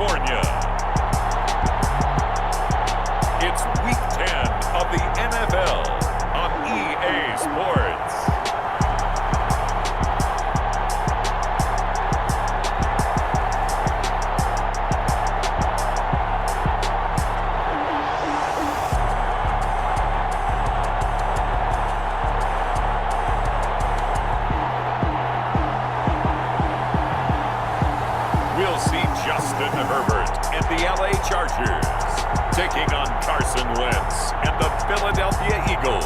California. It's Week 10 of the NFL on EA Sports. We'll see Justin Herbert and the LA Chargers taking on Carson Wentz and the Philadelphia Eagles.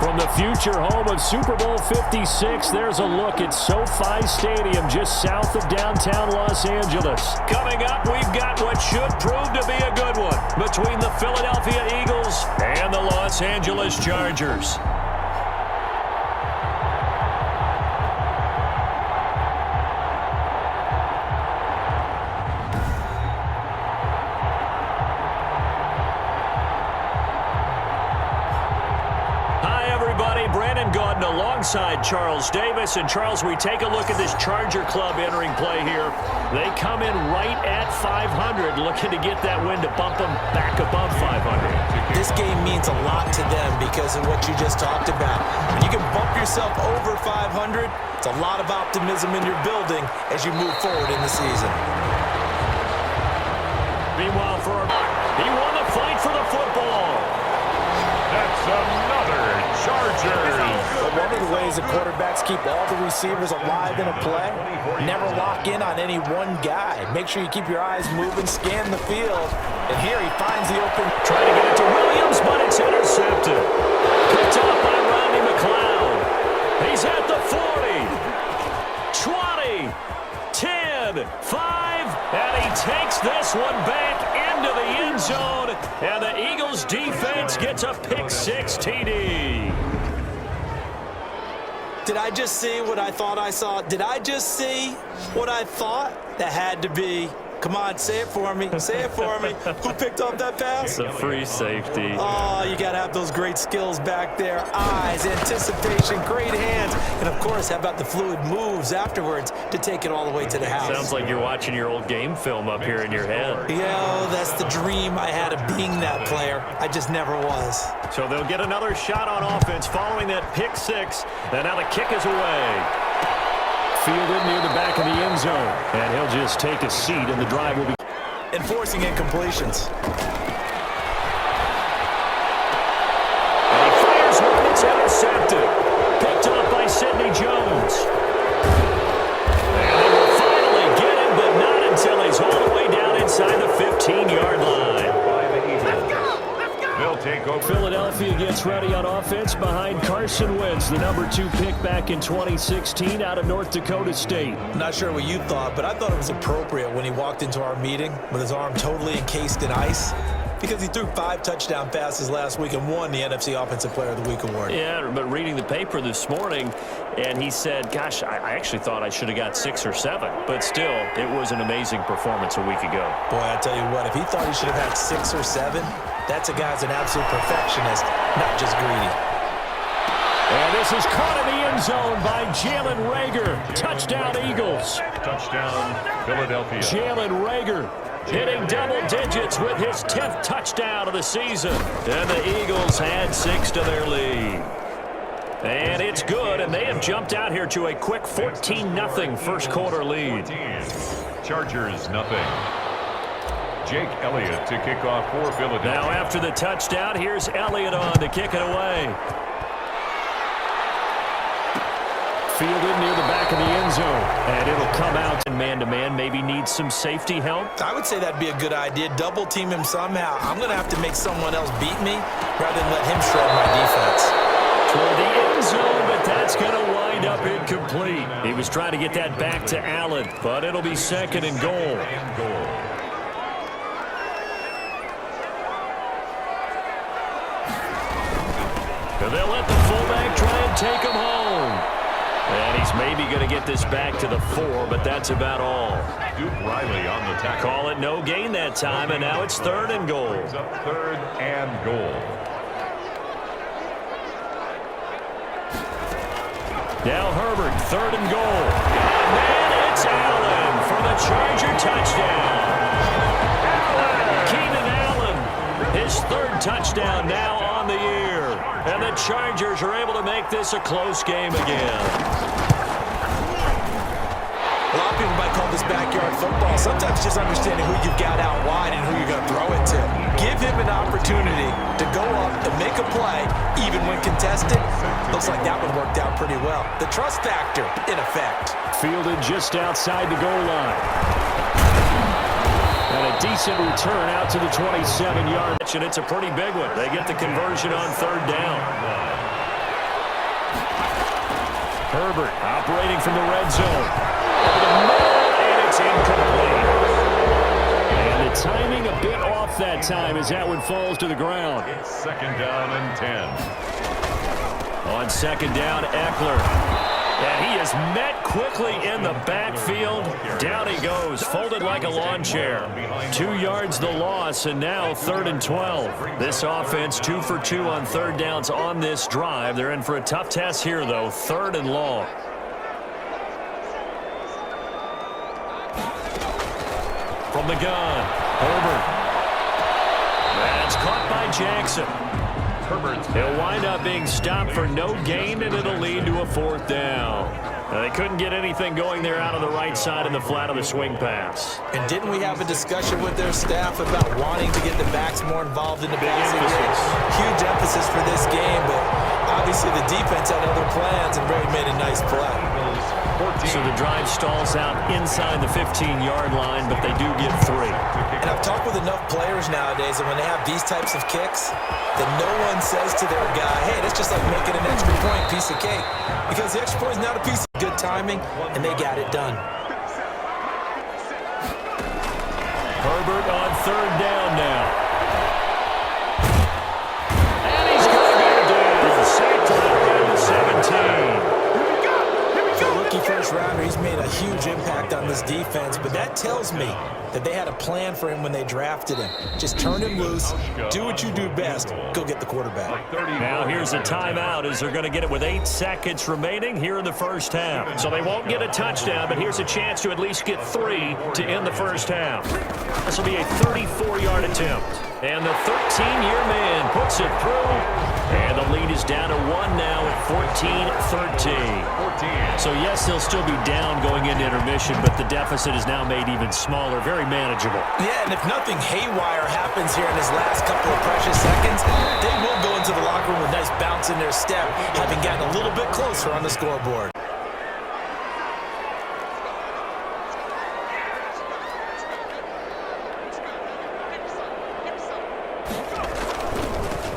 From the future home of Super Bowl 56, there's a look at SoFi Stadium just south of downtown Los Angeles. Coming up, we've got what should prove to be a good one between the Philadelphia Eagles and the Los Angeles Chargers. Alongside Charles Davis. And Charles, we take a look at this Charger club entering play here. They come in right at 500, looking to get that win to bump them back above 500. This game means a lot to them because of what you just talked about. When you can bump yourself over 500, it's a lot of optimism in your building as you move forward in the season. Meanwhile, he won the fight for the football. That's another Chargers. But one of the ways that quarterbacks keep all the receivers alive in a play, never lock in on any one guy. Make sure you keep your eyes moving, scan the field. And here he finds the open. Trying to get it to Williams, but it's intercepted. Picked up by Rodney McLeod. He's at the 40, 20, 10, 5, and he takes this one back into the end zone. And the Eagles defense gets a pick-6 TD. Did I just see what I thought I saw? Did I just see what I thought? That had to be. Come on, say it for me. Say it for me. Who picked up that pass? It's a free safety. Oh, you got to have those great skills back there. Eyes, anticipation, great hands. And, of course, how about the fluid moves afterwards to take it all the way to the house? Sounds like you're watching your old game film up here in your head. Yeah, that's the dream I had of being that player. I just never was. So they'll get another shot on offense following that pick-6. And now the kick is away. Fielded near the back of the end zone. And he'll just take a seat, and the drive will be enforcing incompletions. And he fires one that's intercepted. Picked up by Sidney Jones. And they will finally get him, but not until he's all the way down inside the 15-yard line. They'll take over. Philadelphia gets ready on offense behind Carson Wentz, the number 2 pick back in 2016 out of North Dakota State. I'm not sure what you thought, but I thought it was appropriate when he walked into our meeting with his arm totally encased in ice because he threw 5 touchdown passes last week and won the NFC Offensive Player of the Week award. Yeah, but reading the paper this morning, and he said, gosh, I actually thought I should have got 6 or 7. But still, it was an amazing performance a week ago. Boy, I tell you what, if he thought he should have had 6 or 7, that's a guy's an absolute perfectionist, not just greedy. And this is caught in the end zone by Jalen Reagor. Touchdown, Eagles. Touchdown, Philadelphia. Jalen Reagor hitting double digits with his 10th touchdown of the season. And the Eagles add 6 to their lead. And it's good, and they have jumped out here to a quick 14-0 first quarter lead. Chargers, nothing. Jake Elliott to kick off for Philadelphia. Now after the touchdown, here's Elliott on to kick it away. Fielded near the back of the end zone. And it'll come out in man-to-man. Maybe needs some safety help. I would say that'd be a good idea. Double team him somehow. I'm going to have to make someone else beat me rather than let him shred my defense. Toward the end zone, but that's going to wind up incomplete. He was trying to get that back to Allen, but it'll be 2nd and goal. And they'll let the fullback try and take him home. And he's maybe going to get this back to the 4, but that's about all. Duke Riley on the tackle. Call it no gain that time, and now it's 3rd and goal. It's up 3rd and goal. Now Herbert, 3rd and goal. And then it's Allen for the Charger touchdown. Chargers are able to make this a close game again. A lot of people might call this backyard football. Sometimes just understanding who you've got out wide and who you're going to throw it to. Give him an opportunity to go up and make a play, even when contested. Looks like that one worked out pretty well. The trust factor, in effect. Fielded just outside the goal line. And a decent return out to the 27-yard. And it's a pretty big one. They get the conversion on third down. Herbert operating from the red zone. And it's incomplete. And the timing a bit off that time as that one falls to the ground. It's second down and 10. On second down, Eckler. And he is met quickly in the backfield. Down he goes, folded like a lawn chair. 2 yards the loss, and now 3rd and 12. This offense 2 for 2 on third downs on this drive. They're in for a tough test here, though. 3rd and long. From the gun, Herbert. That's caught by Jackson. He'll wind up being stopped for no gain, and it'll lead to a 4th down. They couldn't get anything going there out of the right side of the flat of the swing pass. And didn't we have a discussion with their staff about wanting to get the backs more involved in the passing game? Huge emphasis for this game, but obviously the defense had other plans and really made a nice play. So the drive stalls out inside the 15-yard line, but they do get 3. And I've talked with enough players nowadays that when they have these types of kicks, that no one says to their guy, hey, that's just like making an extra point, piece of cake. Because the extra point is not a piece of good timing, and they got it done. Herbert on 3rd down now. And he's going to get down. Sacked around the 17. First rounder, he's made a huge impact on this defense, but that tells me that they had a plan for him when they drafted him. Just turn him loose, do what you do best, go get the quarterback. Now here's a timeout as they're going to get it with 8 seconds remaining here in the first half. So they won't get a touchdown, but here's a chance to at least get 3 to end the first half. This will be a 34-yard attempt. And the 13-year man puts it through. And the lead is down to 1 now at 14-13. So, yes, they'll still be down going into intermission, but the deficit is now made even smaller, very manageable. Yeah, and if nothing haywire happens here in his last couple of precious seconds, they will go into the locker room with a nice bounce in their step, having gotten a little bit closer on the scoreboard.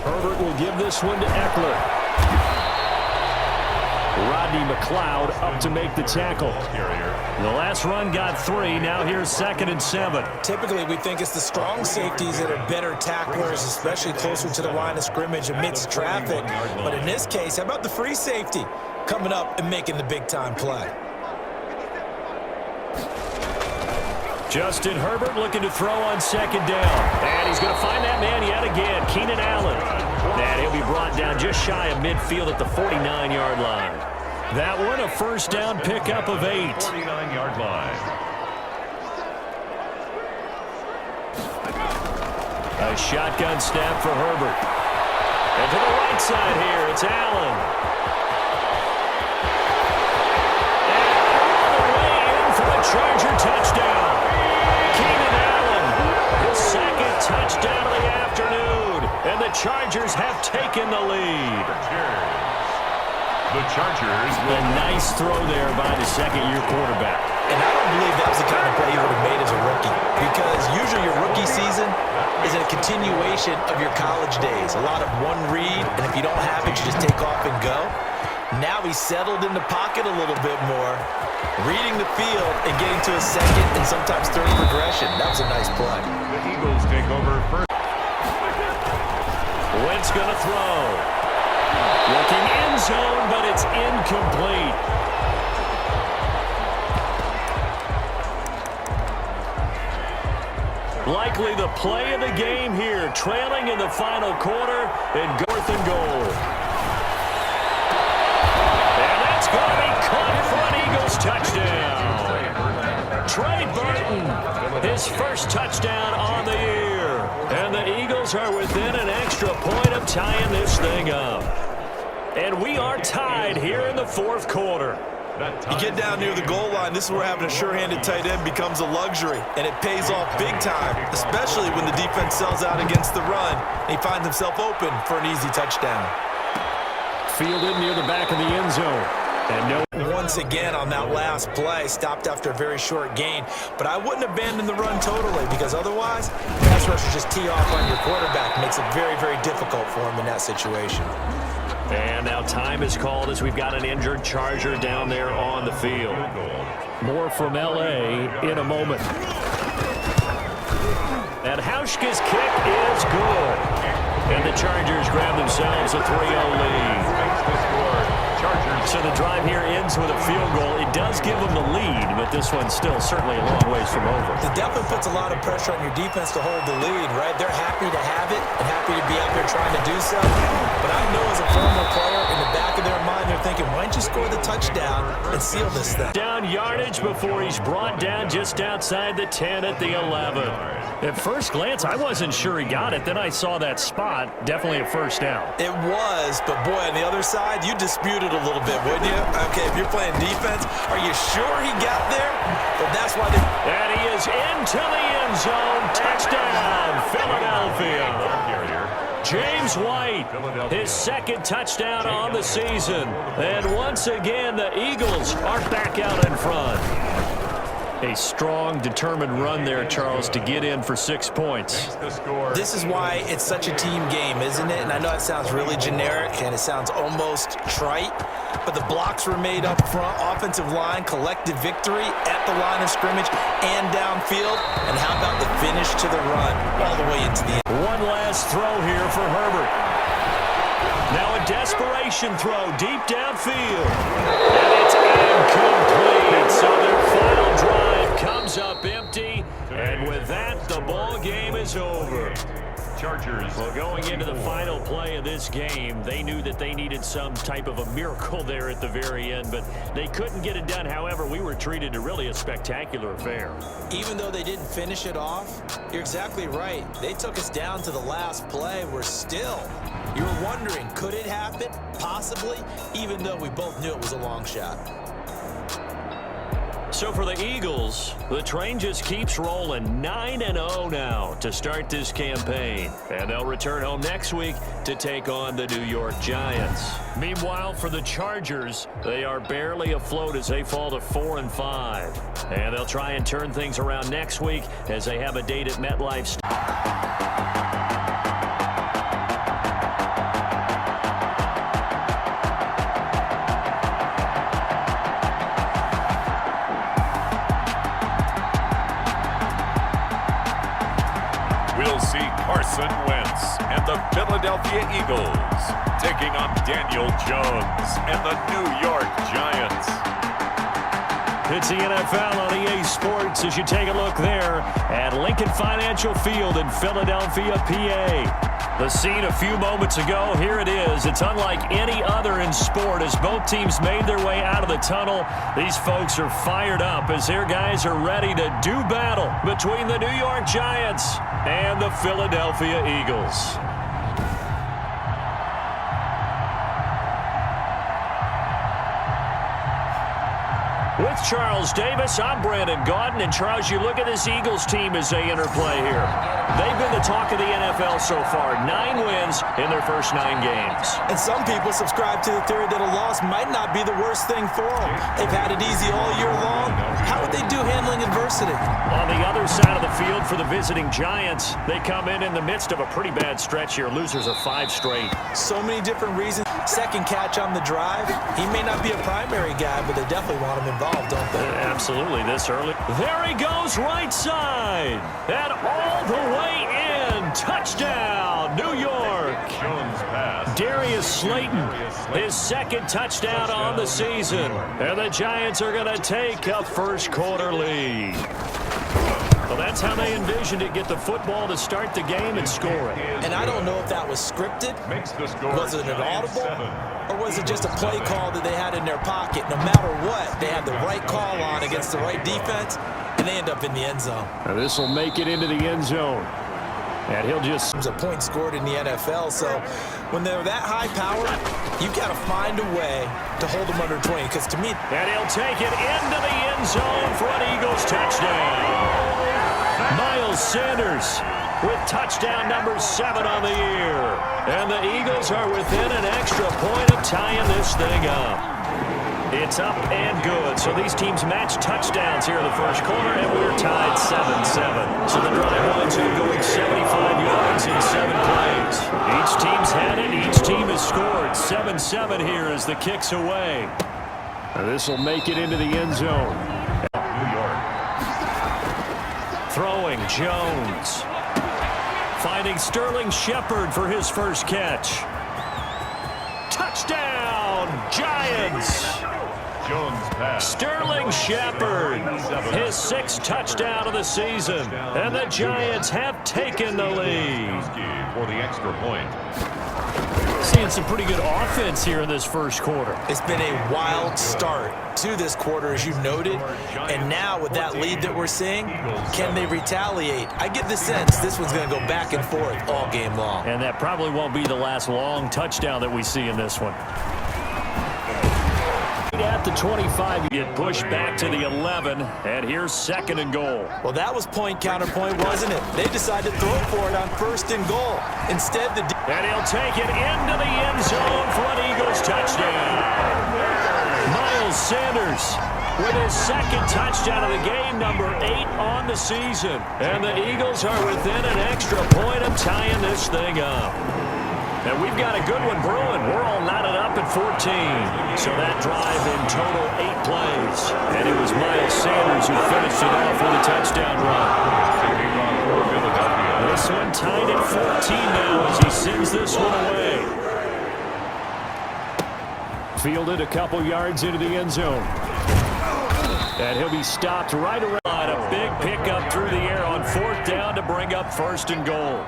Herbert will give this one to Eckler. Rodney McLeod up to make the tackle. The last run got 3. Now here's 2nd and 7. Typically, we think it's the strong safeties that are better tacklers, especially closer to the line of scrimmage amidst traffic. But in this case, how about the free safety coming up and making the big-time play? Justin Herbert looking to throw on 2nd down. And he's going to find that man yet again, Keenan Allen. And he'll be brought down just shy of midfield at the 49-yard line. That one a first down pickup of 8. 49-yard line. A shotgun snap for Herbert. And to the right side here, it's Allen. And all the way in for a Charger touchdown. Keenan Allen, his 2nd touchdown of the afternoon. And the Chargers have taken the lead. The Chargers A nice throw there by the 2nd-year quarterback. And I don't believe that was the kind of play you would have made as a rookie, because usually your rookie season is a continuation of your college days. A lot of one read, and if you don't have it, you just take off and go. Now he's settled in the pocket a little bit more, reading the field and getting to a 2nd and sometimes 3rd progression. That was a nice play. The Eagles take over first. Wentz going to throw. Looking end zone, but it's incomplete. Likely the play of the game here, trailing in the final quarter and 4th and goal. And that's going to be caught for an Eagles touchdown. Trey Burton, his first touchdown on the year. And the Eagles are within an extra point of tying this thing up. and we are tied here in the fourth quarter. You get down near the goal line, this is where having a sure-handed tight end becomes a luxury, and it pays off big time, especially when the defense sells out against the run, and he finds himself open for an easy touchdown. Fielded near the back of the end zone. And once again on that last play, stopped after a very short gain, but I wouldn't abandon the run totally, because otherwise, pass rushers just tee off on your quarterback. It makes it very, very difficult for him in that situation. And now time is called as we've got an injured Charger down there on the field. More from L.A. in a moment. And Hauschka's kick is good. And the Chargers grab themselves a 3-0 lead. So the drive here ends with a field goal. It does give them the lead, but this one's still certainly a long ways from over. It definitely puts a lot of pressure on your defense to hold the lead, right? They're happy to have it and happy to be out there trying to do so. But I know as a former player, in the back of their mind, they're thinking, why don't you score the touchdown and seal this thing? Down yardage before he's brought down just outside the 10 at the 11. At first glance, I wasn't sure he got it. Then I saw that spot. Definitely a first down. It was, but boy, on the other side, you dispute it a little bit, wouldn't you? Okay, if you're playing defense, are you sure he got there? But that's why they... And he is into the end zone. Touchdown, Philadelphia. James White, his second touchdown on the season. And once again, the Eagles are back out in front. A strong, determined run there, Charles, to get in for 6 points. This is why it's such a team game, isn't it? And I know it sounds really generic and it sounds almost trite, but the blocks were made up front, offensive line, collective victory at the line of scrimmage and downfield. And how about the finish to the run all the way into the end? One last throw here for Herbert. Now a desperation throw deep downfield. And it's incomplete. So their final drive comes up empty. And with that, the ball game is over. Chargers. Well, going into the final play of this game, they knew that they needed some type of a miracle there at the very end, but they couldn't get it done. However, we were treated to really a spectacular affair. Even though they didn't finish it off, you're exactly right. They took us down to the last play. We're still, you were wondering, could it happen? Possibly, even though we both knew it was a long shot. So for the Eagles, the train just keeps rolling 9-0 now to start this campaign. And they'll return home next week to take on the New York Giants. Meanwhile, for the Chargers, they are barely afloat as they fall to 4-5. And they'll try and turn things around next week as they have a date at MetLife. We'll see Carson Wentz and the Philadelphia Eagles taking on Daniel Jones and the New York Giants. It's the NFL on EA Sports as you take a look there at Lincoln Financial Field in Philadelphia, PA. The scene a few moments ago, here it is. It's unlike any other in sport as both teams made their way out of the tunnel. These folks are fired up as their guys are ready to do battle between the New York Giants and the Philadelphia Eagles. With Charles Davis, I'm Brandon Gaudin. And Charles, you look at this Eagles team as they interplay here. They've been the talk of the NFL so far. 9 wins in their first 9 games. And some people subscribe to the theory that a loss might not be the worst thing for them. They've had it easy all year long. How would they do handling adversity? On the other side of the field for the visiting Giants, they come in the midst of a pretty bad stretch here. Losers of 5 straight. So many different reasons. Second catch on the drive. He may not be a primary guy, but they definitely want him involved, don't they? Absolutely, this early. There he goes, right side. And all the way in. Touchdown, New York. Darius Slayton, his second touchdown on the season. And the Giants are going to take a first quarter lead. Well, that's how they envisioned it. Get the football to start the game and score it. And I don't know if that was scripted. Was it an audible? Or was it just a play call that they had in their pocket? No matter what, they had the right call on against the right defense, and they end up in the end zone. Now this will make it into the end zone. And he'll just... There's a point scored in the NFL, so when they're that high-powered, you got to find a way to hold them under 20. Because to me, and he'll take it into the end zone for an Eagles touchdown. Miles Sanders with touchdown number 7 on the year. And the Eagles are within an extra point of tying this thing up. It's up and good. So these teams match touchdowns here in the first quarter, and we're tied 7-7. So the drive winds up going 75 yards in 7 plays. Each team's had it. Each team has scored. 7-7 here as the kick's away. This will make it into the end zone. New York. Throwing Jones. Finding Sterling Shepard for his first catch. Touchdown, Giants! Jones pass. Sterling Shepard, his 6th touchdown of the season. And the Giants have taken the lead. For the extra point. Seeing some pretty good offense here in this first quarter. it's been a wild start to this quarter, as you noted. And now with that lead that we're seeing, can they retaliate? I get the sense this one's going to go back and forth all game long. And that probably won't be the last long touchdown that we see in this one. At the 25, you get pushed back to the 11, and here's 2nd and goal. Well, that was point counterpoint, wasn't it? They decided to throw for it on 1st and goal. Instead, and he'll take it into the end zone for an Eagles touchdown. Miles Sanders with his 2nd touchdown of the game, number 8 on the season. And the Eagles are within an extra point of tying this thing up. And we've got a good one brewing. We're all knotted up at 14. So that drive in total 8 plays. And it was Miles Sanders who finished it off with a touchdown run. This one tied at 14 now as he sends this one away. Fielded a couple yards into the end zone. And he'll be stopped right around. A big pickup through the air on 4th down to bring up 1st and goal.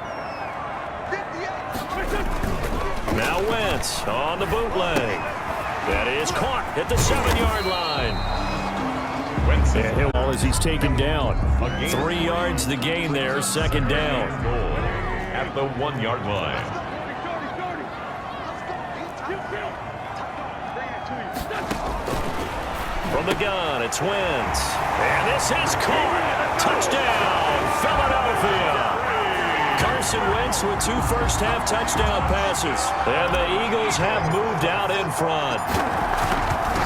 Now Wentz on the bootleg. That is caught at the 7-yard line. Wentz as he's taken down. 3 yards the gain there, 2nd down. At the 1-yard line. From the gun, it's Wentz. And this is caught. Touchdown, Philadelphia. Carson Wentz with 2 first-half touchdown passes. And the Eagles have moved out in front.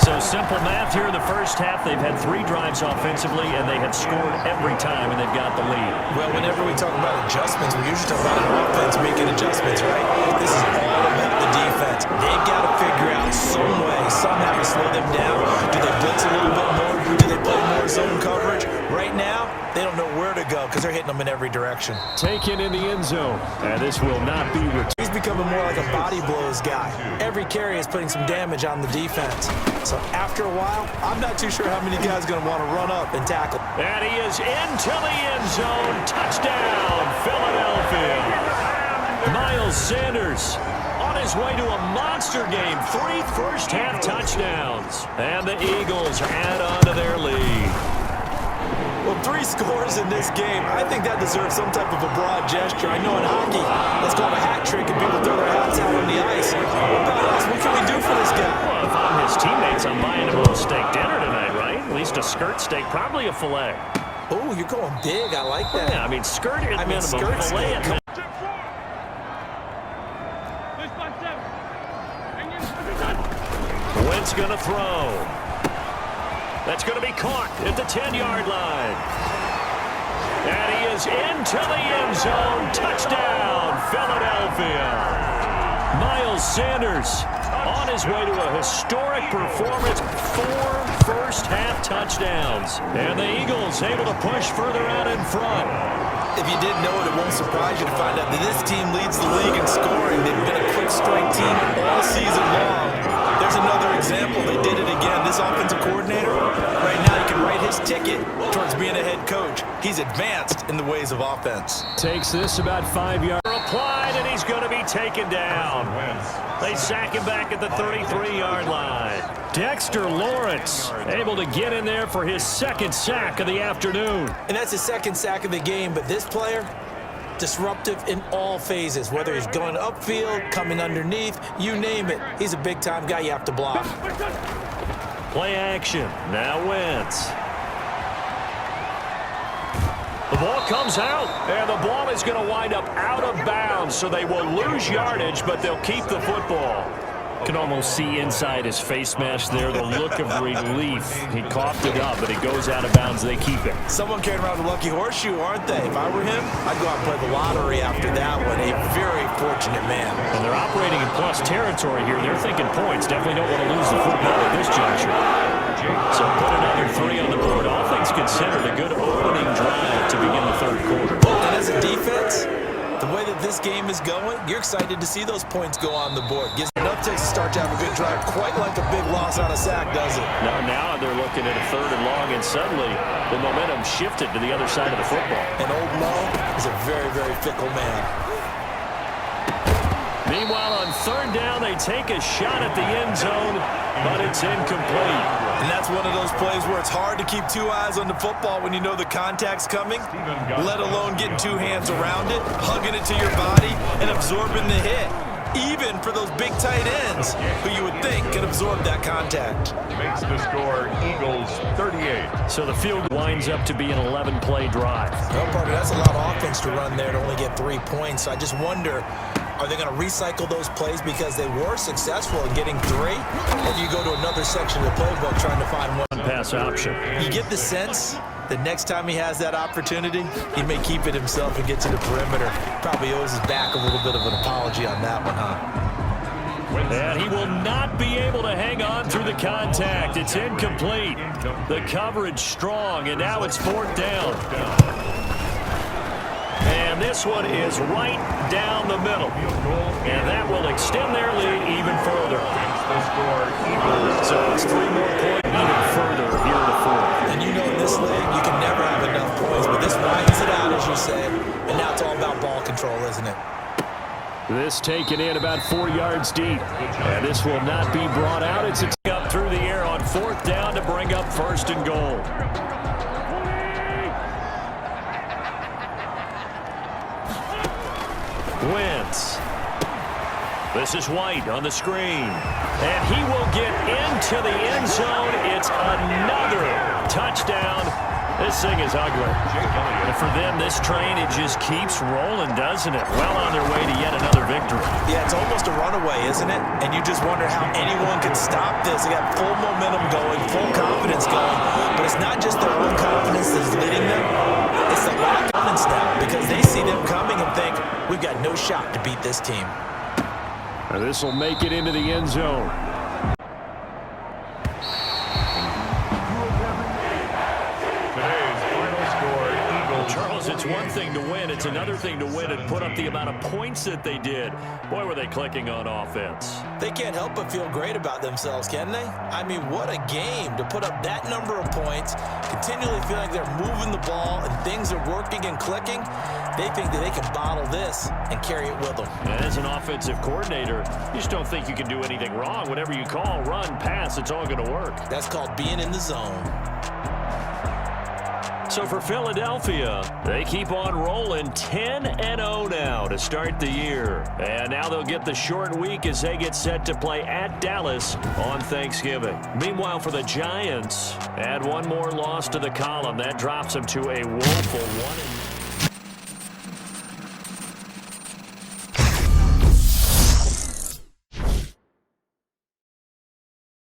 So simple math here in the first half. They've had 3 drives offensively, and they have scored every time, and they've got the lead. Well, whenever we talk about adjustments, we usually talk about an offense making adjustments, right? This is all about the defense. They've got to figure out some way, somehow to slow them down. Do they blitz a little bit more? Do they play more zone coverage? Right now, they don't know where to go because they're hitting them in every direction. Taken in the end zone. And this will not be returned. He's becoming more like a body blows guy. Every carry is putting some damage on the defense. So after a while, I'm not too sure how many guys are going to want to run up and tackle. And he is into the end zone. Touchdown, Philadelphia. Miles Sanders on his way to a monster game. 3 first-half touchdowns. And the Eagles add on to their lead. Well, 3 scores in this game. I think that deserves some type of a broad gesture. I know in hockey, that's called a hat trick, and people throw their hats out on the ice. What about us? What can we do for this guy? Well, if I'm his teammates, I'm buying him a little steak dinner tonight, right? At least a skirt steak, probably a filet. Oh, you're going big. I like that. Yeah, I mean, skirt at minimum, skirt filet at minimum. Wentz gonna throw. That's going to be caught at the 10-yard line. And he is into the end zone. Touchdown, Philadelphia. Miles Sanders on his way to a historic performance. 4 first-half touchdowns. And the Eagles able to push further out in front. If you didn't know it, it won't surprise you to find out that this team leads the league in scoring. They've been a quick strike team all season long. There's another example. They did it again. This offensive coordinator, right now, he can write his ticket towards being a head coach. He's advanced in the ways of offense. Takes this about 5 yards. Applied, and he's going to be taken down. They sack him back at the 33-yard line. Dexter Lawrence able to get in there for his 2nd sack of the afternoon. And that's his 2nd sack of the game, but this player disruptive in all phases, whether he's going upfield, coming underneath, you name it. He's a big-time guy you have to block. Play action. Now Wentz. The ball comes out, and the ball is going to wind up out of bounds, so they will lose yardage, but they'll keep the football. Can almost see inside his face mask there the look of relief. He coughed it up, but it goes out of bounds. They keep it. Someone carrying around a lucky horseshoe, aren't they? If I were him, I'd go out and play the lottery after that one. A very fortunate man. And they're operating in plus territory here. They're thinking points. Definitely don't want to lose the football at this juncture. So put another 3 on the board. All things considered, a good opening drive to begin the third quarter. And as a defense, the way that this game is going, you're excited to see those points go on the board. Gives enough takes to start to have a good drive, quite like a big loss on a sack, does it? Now they're looking at a 3rd and long, and suddenly the momentum shifted to the other side of the football. And old Mo is a very, very fickle man. Meanwhile, on 3rd down, they take a shot at the end zone, but it's incomplete. And that's one of those plays where it's hard to keep 2 eyes on the football when you know the contact's coming, let alone getting 2 hands around it, hugging it to your body, and absorbing the hit. Even for those big tight ends who you would think could absorb that contact. Makes the score Eagles 38. So the field winds up to be an 11-play drive. Well, partner, that's a lot of offense to run there to only get 3 points. So I just wonder, are they going to recycle those plays because they were successful in getting 3? Or do you go to another section of the playbook trying to find one pass option? You get the sense that next time he has that opportunity, he may keep it himself and get to the perimeter. Probably owes his back a little bit of an apology on that one, huh? And he will not be able to hang on through the contact. It's incomplete. The coverage strong, and now it's 4th down. And this one is right down the middle. And that will extend their lead even further. So it's 3 more points even further here in the 4th. And you know in this league, you can never have enough points, but this widens it out, as you said. And now it's all about ball control, isn't it? This taken in about 4 yards deep. And this will not be brought out. It's up through the air on 4th down to bring up 1st and goal. Wentz. This is White on the screen. And he will get into the end zone. It's another touchdown. This thing is ugly. And for them, this train, it just keeps rolling, doesn't it? Well on their way to yet another victory. Yeah, it's almost a runaway, isn't it? And you just wonder how anyone can stop this. They got full momentum going, full confidence going. But it's not just their own confidence that's leading them. It's the lack of confidence now because they see them coming and think, we've got no shot to beat this team. And this will make it into the end zone. Charles, it's one thing to win. It's another thing to win and put up the amount of points that they did. Boy, were they clicking on offense. They can't help but feel great about themselves, can they? I mean, what a game to put up that number of points, continually feel like they're moving the ball and things are working and clicking. They think that they can bottle this and carry it with them. And as an offensive coordinator, you just don't think you can do anything wrong. Whatever you call, run, pass, it's all going to work. That's called being in the zone. So for Philadelphia, they keep on rolling 10-0 now to start the year. And now they'll get the short week as they get set to play at Dallas on Thanksgiving. Meanwhile, for the Giants, add one more loss to the column. That drops them to a woeful 1-9.